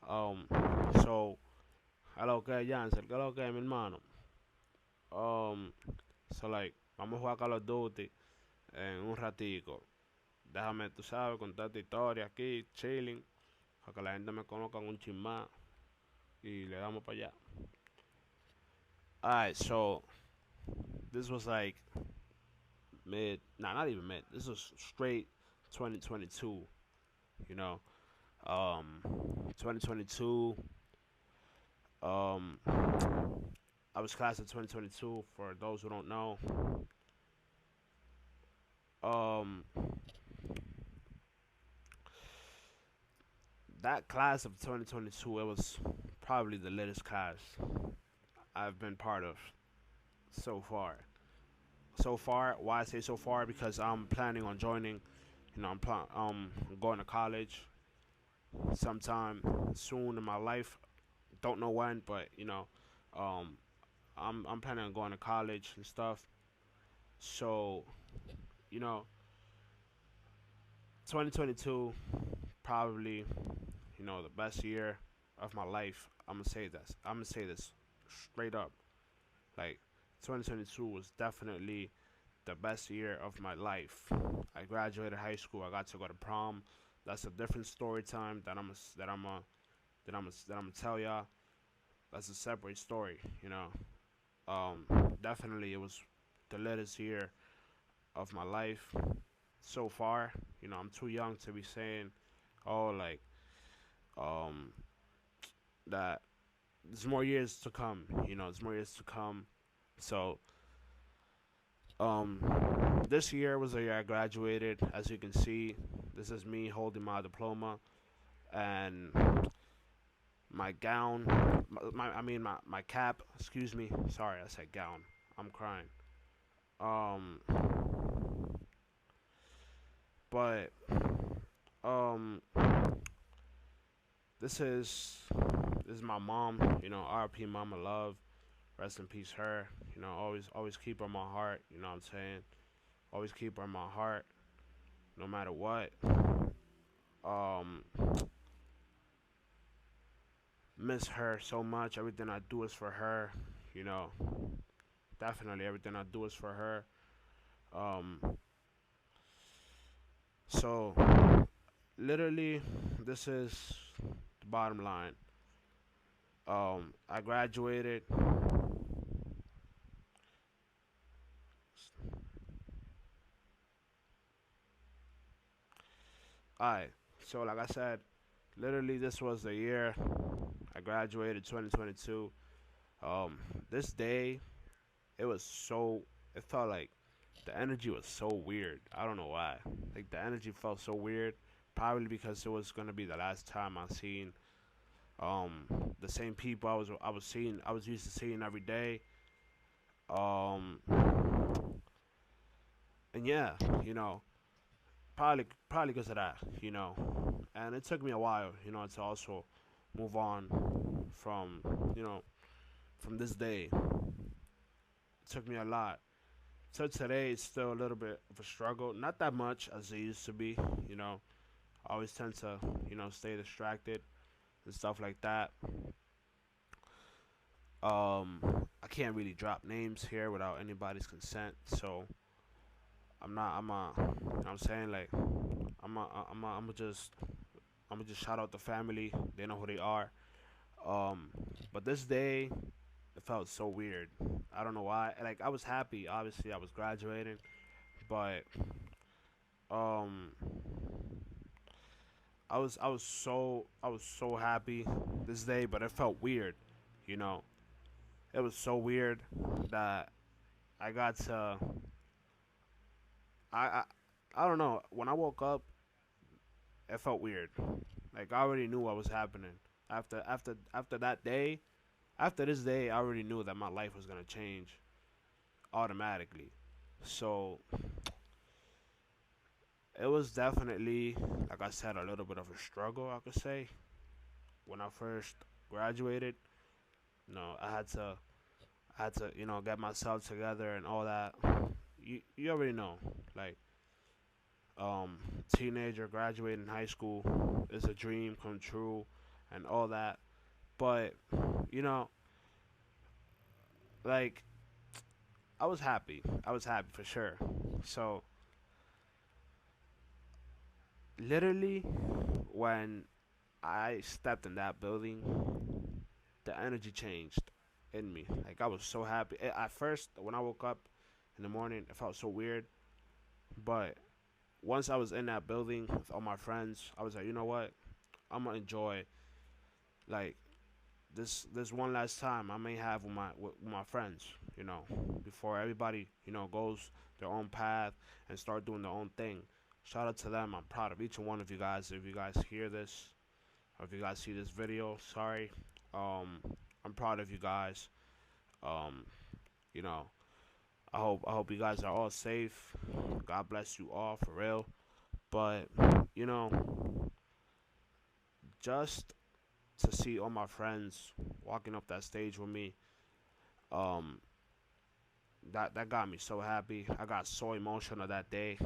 Um, so, a lo que Jansen, que lo que mi hermano. Um, so like, vamos a jugar Call of Duty en un ratico. Déjame, tú sabes, contar tu historia aquí, chilling, para que la gente me conozca un chin más y le damos para allá. Alright, so this was like mid, nah, not even mid. This was straight 2022. You know, um, 2022. Um, I was class of 2022. For those who don't know, um, that class of 2022, it was probably the latest class I've been part of so far. So far, why I say so far? Because I'm planning on joining. I'm going to college sometime soon in my life. Don't know when, but um, I'm planning on going to college and stuff. So you know, 2022 probably the best year of my life. I'm gonna say this. I'm gonna say this straight up. Like 2022 was definitely the best year of my life. I graduated high school. I got to go to prom. That's a different story time that I'm gonna tell y'all. That's a separate story. Um, Definitely it was the latest year of my life so far. I'm too young to be saying, oh, like um, that. There's more years to come. There's more years to come. So this year was the year I graduated. As you can see, this is me holding my diploma and my gown, my cap. Excuse me. Sorry, I said gown. I'm crying. Um, but um, this is this is my mom. R.P. Mama Love. Rest in peace, her. Always keep her in my heart. You know what I'm saying? Always keep her in my heart, no matter what. Um, Miss her so much. Everything I do is for her. You know, Definitely everything I do is for her. Um, so literally, this is the bottom line. I graduated. Alright, so like I said, literally this was the year I graduated, 2022. Um, this day, it was so. It felt like the energy was so weird. I don't know why. Like the energy felt so weird. Probably because it was gonna be the last time I seen um the same people I was used to seeing every day. Um and yeah, you know, probably because of that, And it took me a while, to also move on from you know from this day. It took me a lot. So today it's still a little bit of a struggle. Not that much as it used to be, you know. I always tend to, stay distracted and stuff like that. I can't really drop names here without anybody's consent, so I'm not. I'm saying like, I'm gonna just shout out the family. They know who they are. Um, but this day, it felt so weird. I don't know why. Like I was happy. Obviously, I was graduating, but um, I was so happy this day, but it felt weird. You know, it was so weird that I got to. I I, I don't know. When I woke up, it felt weird. Like I already knew what was happening. After that day, after this day, I already knew that my life was gonna change automatically. So it was definitely, like I said, a little bit of a struggle. I could say when I first graduated. I had to get myself together and all that. You already know, like um, teenager graduating high school is a dream come true, and all that. But you know, like I was happy. I was happy for sure. So literally, when I stepped in that building, the energy changed in me. Like I was so happy. At first, when I woke up in the morning, it felt so weird. But once I was in that building with all my friends, I was like, you know what? I'm gonna enjoy like this one last time I may have with my friends. You know, before everybody goes their own path and start doing their own thing. Shout out to them. I'm proud of each and one of you guys. If you guys hear this, or if you guys see this video, sorry. Um, I'm proud of you guys. Um, you know, I hope you guys are all safe. God bless you all for real. But you know, just to see all my friends walking up that stage with me, um, that got me so happy. I got so emotional that day,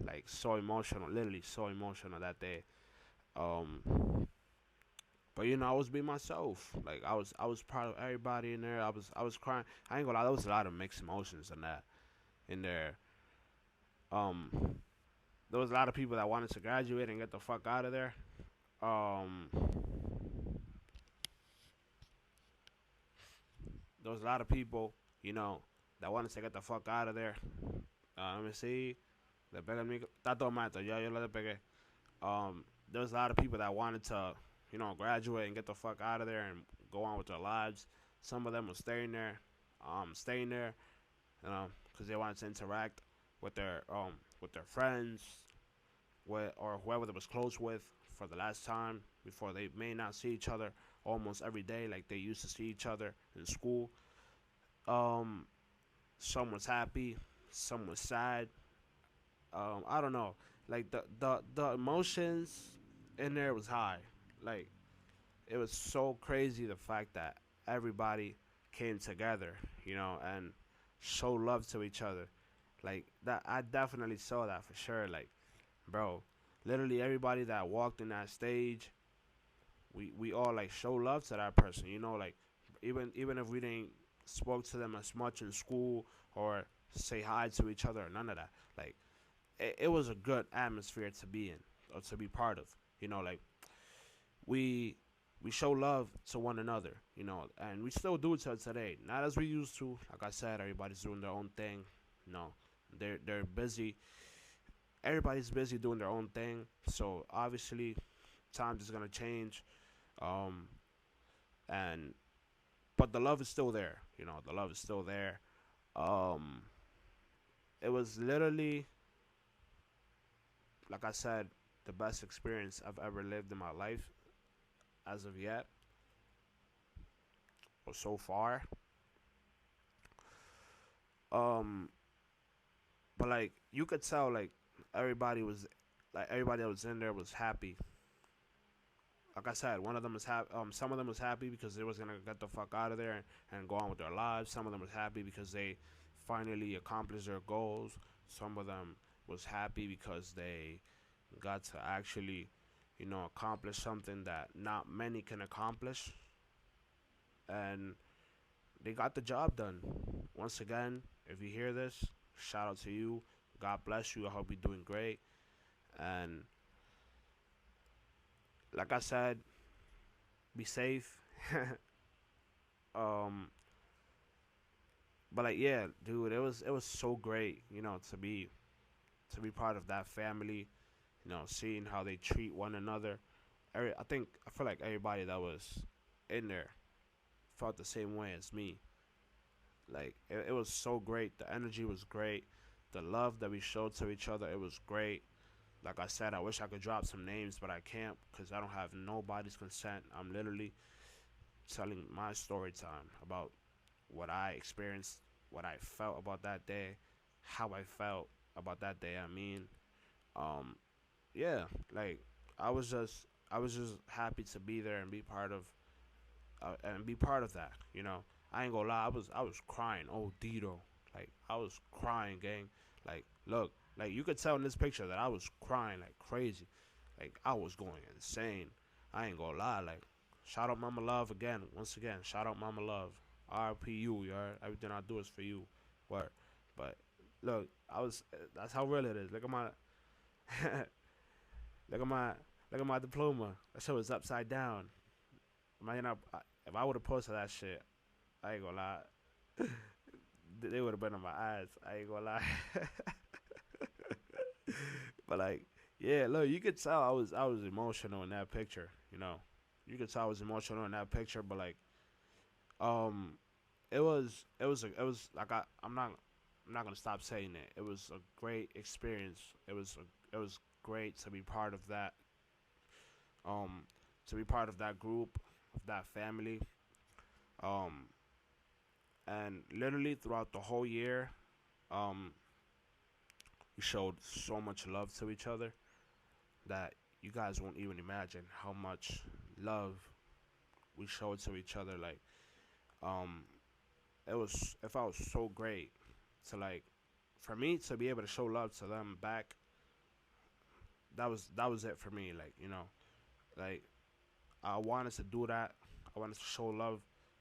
like so emotional, literally so emotional that day. Um, but I was being myself. Like I was proud of everybody in there. I was crying. I ain't gonna lie, there was a lot of mixed emotions in that in there. Um, there was a lot of people that wanted to graduate and get the fuck out of there. Um, there was a lot of people, that wanted to get the fuck out of there. Let me see. Le pegué el micro. Está todo mal, yo le pegué. There was a lot of people that wanted to, graduate and get the fuck out of there and go on with their lives. Some of them were staying there, because they wanted to interact with their friends, or whoever they was close with for the last time before they may not see each other almost every day like they used to see each other in school. Um, some was happy, some was sad. I don't know. Like the emotions in there was high. Like it was so crazy the fact that everybody came together, and show love to each other. Like that, I definitely saw that for sure. Like, bro, literally everybody that walked in that stage, we all like show love to that person. Like even if we didn't spoke to them as much in school or say hi to each other or none of that. Like it was a good atmosphere to be in or to be part of. Like we we show love to one another, and we still do it till today. Not as we used to. Like I said, everybody's doing their own thing. You know, they're busy. Everybody's busy doing their own thing. So obviously, times is gonna change. Um, and but the love is still there. The love is still there. Um, it was literally, like I said, the best experience I've ever lived in my life as of yet, or so far. Um, but like you could tell, everybody was, everybody that was in there was happy. Like I said, one of them was happy. Some of them was happy because they was gonna get the fuck out of there and go on with their lives. Some of them was happy because they finally accomplished their goals. Some of them was happy because they got to actually, accomplish something that not many can accomplish, and they got the job done. Once again, if you hear this, shout out to you. God bless you. I hope you're doing great. And like I said, be safe. um, but like yeah, dude, it was so great, to be part of that family. Seeing how they treat one another. I feel like everybody that was in there felt the same way as me. Like it was so great. The energy was great. The love that we showed to each other, it was great. Like I said, I wish I could drop some names, but I can't because I don't have nobody's consent. I'm literally telling my story time about what I experienced, what I felt about that day, how I felt about that day. Um, yeah, like I was just happy to be there and be part of that. I ain't gonna lie, I was crying. Oh, Dito, like I was crying, gang. Like, look, like you could tell in this picture that I was crying like crazy. Like I was going insane. I ain't gonna lie, like. Shout out Mama Love again. Once again, shout out Mama Love. RP you, you heard? Everything I do is for you. What? But look, I was. That's how real it is. Look at my, look at my, look at my diploma. That shit was upside down. Man, if I would have posted that shit, I ain't gonna lie. They would have been on my ass. I ain't gonna lie. But like, yeah, look, you could tell I was emotional in that picture. You know, you could tell I was emotional in that picture. But like, um, it was like I'm not gonna stop saying it. It was a great experience. It was great to be part of that. Um, to be part of that group, of that family. Um, and literally throughout the whole year, um, we showed so much love to each other that you guys won't even imagine how much love we showed to each other. Like, um, it felt so great to like, for me to be able to show love to them back. That was it for me. Like, like I wanted to do that. I wanted to show love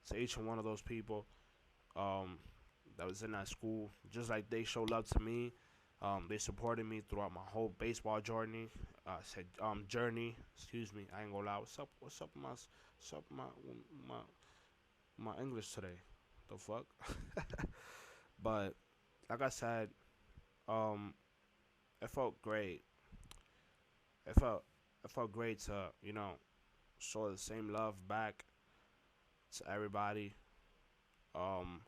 to each and one of those people. Um, that was in that school, just like they showed love to me. They supported me throughout my whole baseball journey. Said journey. Excuse me. I ain't gonna lie. What's up? What's up my my English today? The fuck. But like I said, um, it felt great. It felt it felt great to show the same love back to everybody. Um,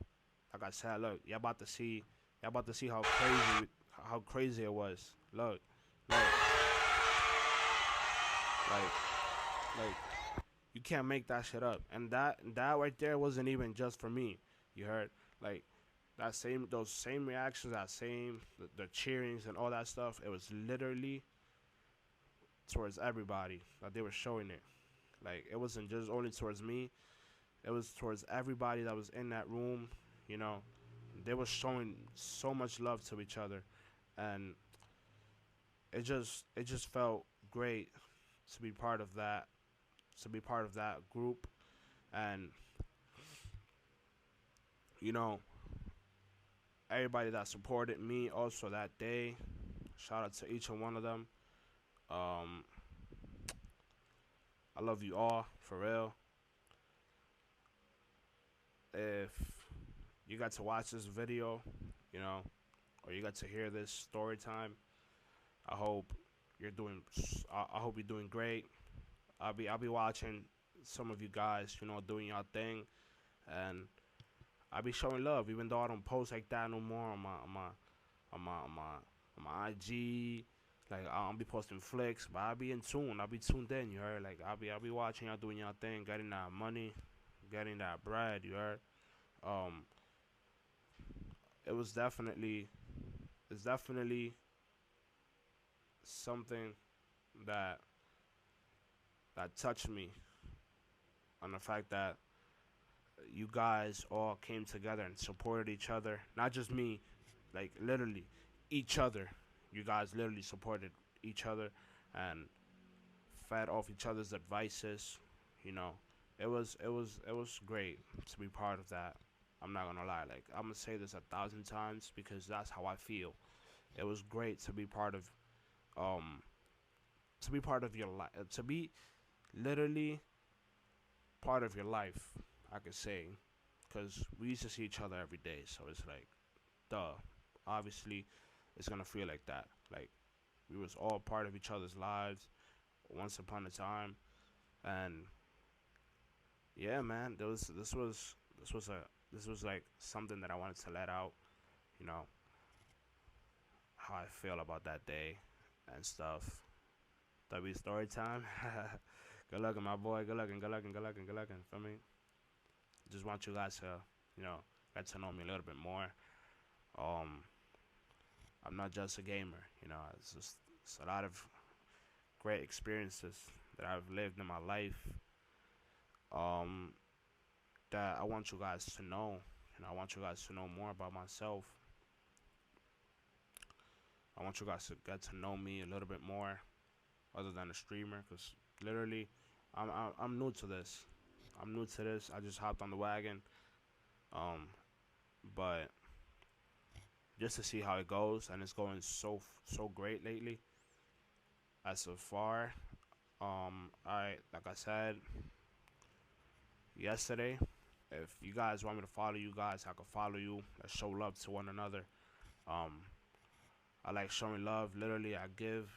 like I said, look, y'all about to see how crazy it was. Look, like you can't make that shit up. And that right there wasn't even just for me. You heard, like, those same reactions, that same the cheerings and all that stuff. It was literally towards everybody that they were showing it. Like, it wasn't just only towards me. It was towards everybody that was in that room. You know, they were showing so much love to each other, and it just felt great to be part of that, group. And you know, everybody that supported me also that day. Shout out to each and one of them. Um, I love you all for real. If you got to watch this video, you know, or you got to hear this story time, I hope you're doing. I hope you're doing great. I'll be watching some of you guys, doing your thing, and I'll be showing love, even though I don't post like that no more on my IG. Like, I'll be posting flicks, but I'll be in tune. I'll be tuned in. You heard? Like, I'll be watching y'all doing your thing, getting that money, getting that bread. You heard? Um, it was definitely it's definitely something that touched me, on the fact that you guys all came together and supported each other. Not just me, like, literally each other. You guys literally supported each other and fed off each other's advices. You know, it was great to be part of that. I'm not gonna lie. Like, I'm gonna say this 1,000 times because that's how I feel. It was great um to be part of your life, to be literally part of your life. I could say, because we used to see each other every day, so it's like, duh. Obviously, it's gonna feel like that. Like, we was all part of each other's lives once upon a time, and yeah, man, this was like something that I wanted to let out. You know how I feel about that day and stuff. W story time. Good looking, my boy. Good looking. Good looking. Good looking. Good looking. For me, just want you guys to, get to know me a little bit more. Um, I'm not just a gamer. It's a lot of great experiences that I've lived in my life. Um, that I want you guys to know. I want you guys to know more about myself. I want you guys to get to know me a little bit more, other than a streamer, because literally, I'm new to this. I'm new to this. I just hopped on the wagon. Um, but just to see how it goes, and it's going so great lately. As of far, I like I said yesterday, if you guys want me to follow you guys, I can follow you. Let's show love to one another. Um, I like showing love. Literally, I give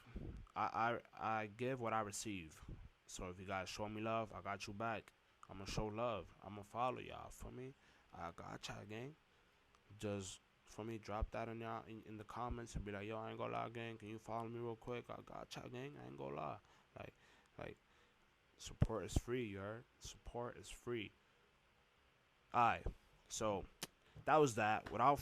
what I receive. So if you guys show me love, I got you back. I'm gonna show love. I'm gonna follow y'all. For me, I got y'all, gang. Just for me, drop that in y'all in the comments and be like, yo, I ain't gonna lie, gang. Can you follow me real quick? I got y'all, gang. I ain't gonna lie. Like, like support is free, you heard? Support is free. Alright, so that was that. Without